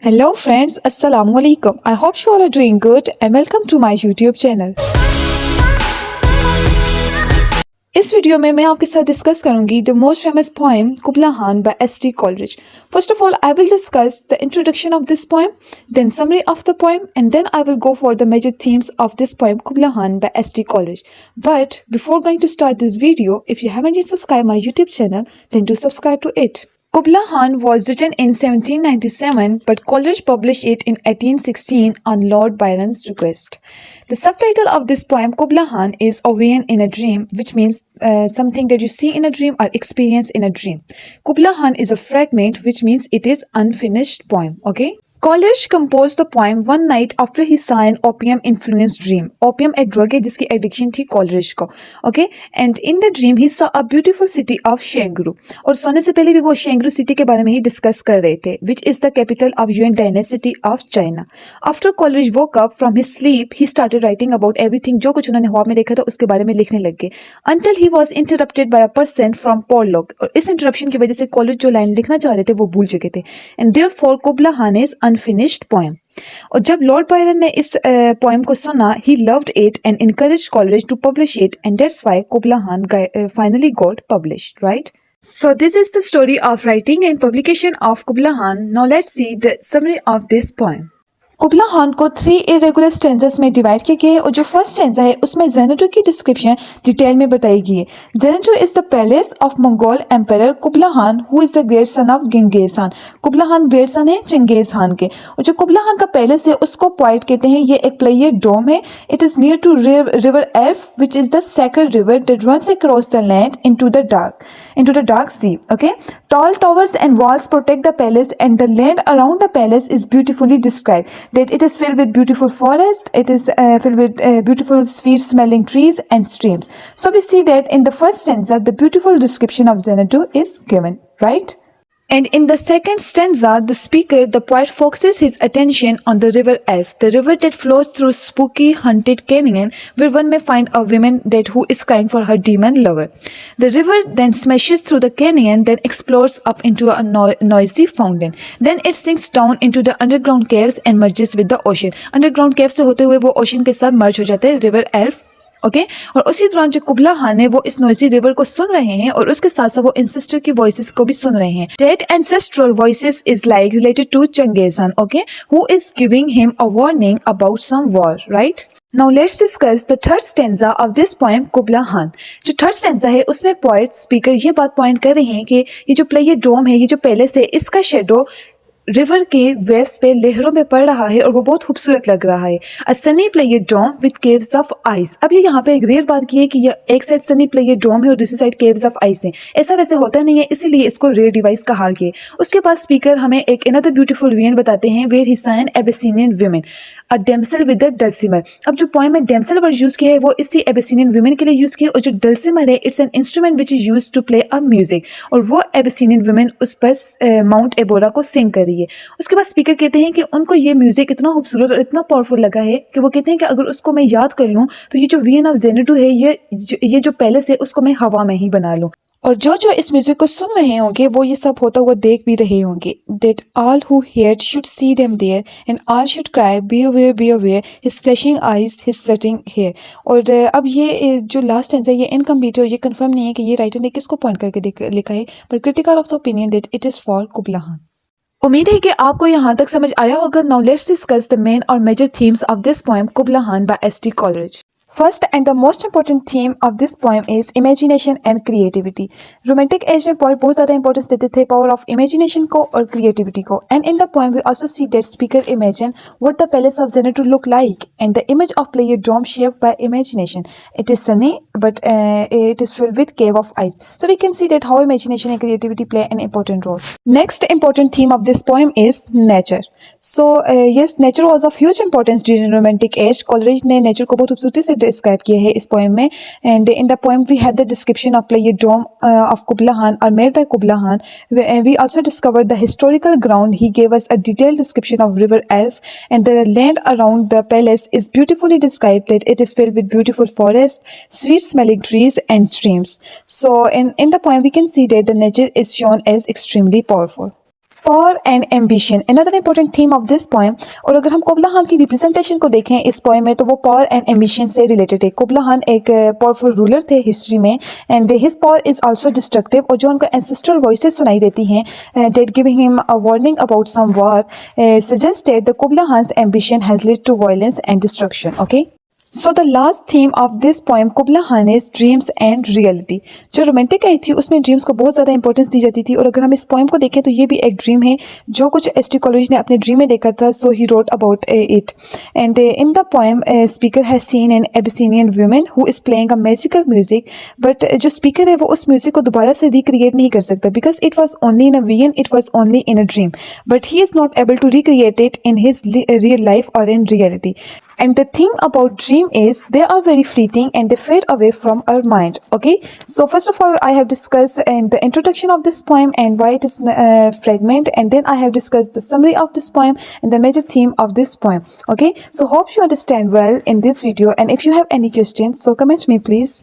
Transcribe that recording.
Hello friends, Assalamu alaikum. I hope you all are doing good and welcome to my YouTube channel. इस video में मैं आपके साथ discuss करूंगी the most famous poem Kubla Khan by S T. Coleridge. First of all, I will discuss the introduction of this poem, then summary of the poem, and then I will go for the major themes of this poem Kubla Khan by S.T. Coleridge. But before going to start this video, if you haven't yet subscribed my YouTube channel, then do subscribe to it. Kubla Khan was written in 1797, but Coleridge published it in 1816 on Lord Byron's request. The subtitle of this poem, Kubla Khan, is A Vision in a Dream, which means something that you see in a dream or experience in a dream. Kubla Khan is a fragment, which means it is unfinished poem. Okay. Coleridge composed the poem one night after he saw an opium-influenced dream. Opium एक drug है जिसकी addiction थी Coleridge को. Okay, and in the dream he saw a beautiful city of Shangru. और सोने से पहले भी वो Shangru city के बारे में ही discuss कर रहे थे, which is the capital of Yuan dynasty of China. After Coleridge woke up from his sleep, he started writing about everything. जो कुछ उन्होंने ख्वाब में देखा था उसके बारे में लिखने लग गए. Until he was interrupted by a person from Porlock. और इस interruption की वजह से Coleridge जो line लिखना चाह रहे थे वो भूल चुके थे. And therefore Kubla Khan is unfinished poem. और जब लॉर्ड बायरन ने इस पोएम को सुना, he loved it and encouraged Coleridge to publish it, and that's why Kubla Khan finally got published, right? So this is the story of writing and publication of Kubla Khan. Now let's see the summary of this poem. Kubla Khan को 3 irregular stanzas में divide किया गया है और जो first stanza है उसमें ज़ेनेटो की डिस्क्रिप्शन डिटेल में बताई गई है. Xanadu is the palace of Mongol empire Kubla Khan who is the great son of Genghis Khan. Kubla Khan great son है चंगेज खान के. और जो कुबला खान का पैलेस है उसको पॉइंट कहते हैं. ये एक प्लेयर डोम है. It is near to river Alph which is the sacred river that runs across the land into the dark sea. Okay, tall towers and walls protect the palace and the land around the palace is beautifully described. That it is filled with beautiful forest, it is filled with beautiful sweet smelling trees and streams. So we see that in the first stanza the beautiful description of Xanadu is given, right? And in the second stanza, the poet focuses his attention on the river Elf, the river that flows through spooky, haunted canyon, where one may find a woman who is crying for her demon lover. The river then smashes through the canyon, then explores up into a noisy fountain. Then it sinks down into the underground caves and merges with the ocean. Underground caves से होते हुए वो ocean के साथ merge हो जाते हैं river Elf. Okay और उसी दौरान जो कुबला खान है वो इस नॉइजी रिवर को सुन रहे हैं और उसके साथ साथ वो एंसेस्टर की वॉइसेस को भी सुन रहे हैं. That ancestral voices is like related to Genghis Khan, okay, who is giving him a warning about some war, right. Now let's discuss the third stanza of this poem Kubla Khan. जो third stanza है उसमें poet speaker ये बात point कर रहे हैं कि ये जो प्ले डोम है, ये जो पैलेस है, इसका शेडो रिवर के वेव्स पे लहरों में पड़ रहा है और वो बहुत खूबसूरत लग रहा है. A sunny play dome with caves of ice. अब ये यहाँ पे एक रेयर बात की है कि ये एक साइड सनी प्ले डोम है और दूसरी साइड केव्स ऑफ आइस है. ऐसा वैसे होता नहीं है, इसीलिए इसको रेयर डिवाइस कहा गया. उसके बाद स्पीकर हमें एक अनदर ब्यूटीफुल विजन बताते हैं where he saw an Abyssinian women a damsel with the dulcimer. अब जो पोएम में डेमसेल वर्ड यूज किया है वो इसी एबेसिनियन वुमेन के लिए यूज किया. और जो डल्सिमर है it's an instrument which is use to play a music, और वो एबेसिनियन वुमेन उस पर माउंट एबोरा को सिंग कर रही है. उसके बाद स्पीकर कहते हैं कि उनको ये म्यूजिक इतना खूबसूरत और इतना पावरफुल लगा है कि वो कहते हैं कि अगर उसको मैं याद कर लूँ तो ये जो विजन ऑफ ज़ेनेटू है, ये जो पैलेस है, उसको मैं हवा में ही बना लूँ. और जो इस म्यूजिक को सुन रहे होंगे वो ये सब होता हुआ देख भी रहे होंगे. That all who heard should see them there and all should cry be aware his flashing eyes, his flirting hair. और अब ये जो लास्ट है ये इनकम्प्लीट है और ये कंफर्म नहीं है कि ये राइटर ने किसको पॉइंट करके लिखा है, पर critical of the opinion that it is for Kubla Khan. उम्मीद है कि आपको यहाँ तक समझ आया होगा. Now let's discuss the main और major themes of this poem Kubla Khan by S T. Coleridge. First and the most important theme of this poem is imagination and creativity. Romantic age में poet बहुत ज़्यादा importance देते थे power of imagination को और creativity को. And in the poem we also see that speaker imagine what the palace of Xanadu look like, and the image of player dome shaped by imagination. It is sunny, but it is filled with cave of ice. So we can see that how imagination and creativity play an important role. Next important theme of this poem is nature. So yes, nature was of huge importance during romantic age. Coleridge ने nature को बहुत खूबसूरती से describe किया है इस poem में. And in the poem we have the description of play dome of Kubla Khan और made by Kubla Khan. We also discovered the historical ground. He gave us a detailed description of river Alph and the land around the palace is beautifully described. That it is filled with beautiful forest, sweet smelling trees and streams. So in the poem we can see that the nature is shown as extremely powerful. Power and ambition, another important theme of this poem. और अगर हम कुबला खान की representation को देखें इस poem में तो वो पावर एंड एम्बिशन से रिलेटेड है। कुबला खान एक पावरफुल रूलर थे हिस्ट्री में and his power is also destructive, और जो उनको एंसेस्ट्रल वॉइसेस सुनाई देती हैं that giving him a warning about some war suggested the Kubla Khan's ambition has lead to violence and destruction. Okay, so the last theme of this poem Kubla Khan is dreams and reality. जो romantic आई थी उसमें dreams को बहुत ज़्यादा importance दी जाती थी, और अगर हम इस पोएम को देखें तो ये भी एक ड्रीम है जो कुछ एस.टी. कॉलेज ने अपने ड्रीम में देखा था, so he wrote about it. And in the poem speaker has seen an Abyssinian women who is playing a magical music, but जो स्पीकर है वो उस म्यूजिक को दोबारा से रिक्रिएट नहीं कर सकता because it was only in a vision, it was only in a dream, but he is not able to recreate it in his real life और in reality. And the thing about dream is they are very fleeting and they fade away from our mind. Okay, so first of all I have discussed in the introduction of this poem and why it is fragment, and then I have discussed the summary of this poem and the major theme of this poem. Okay, so hope you understand well in this video, and if you have any questions so comment me please.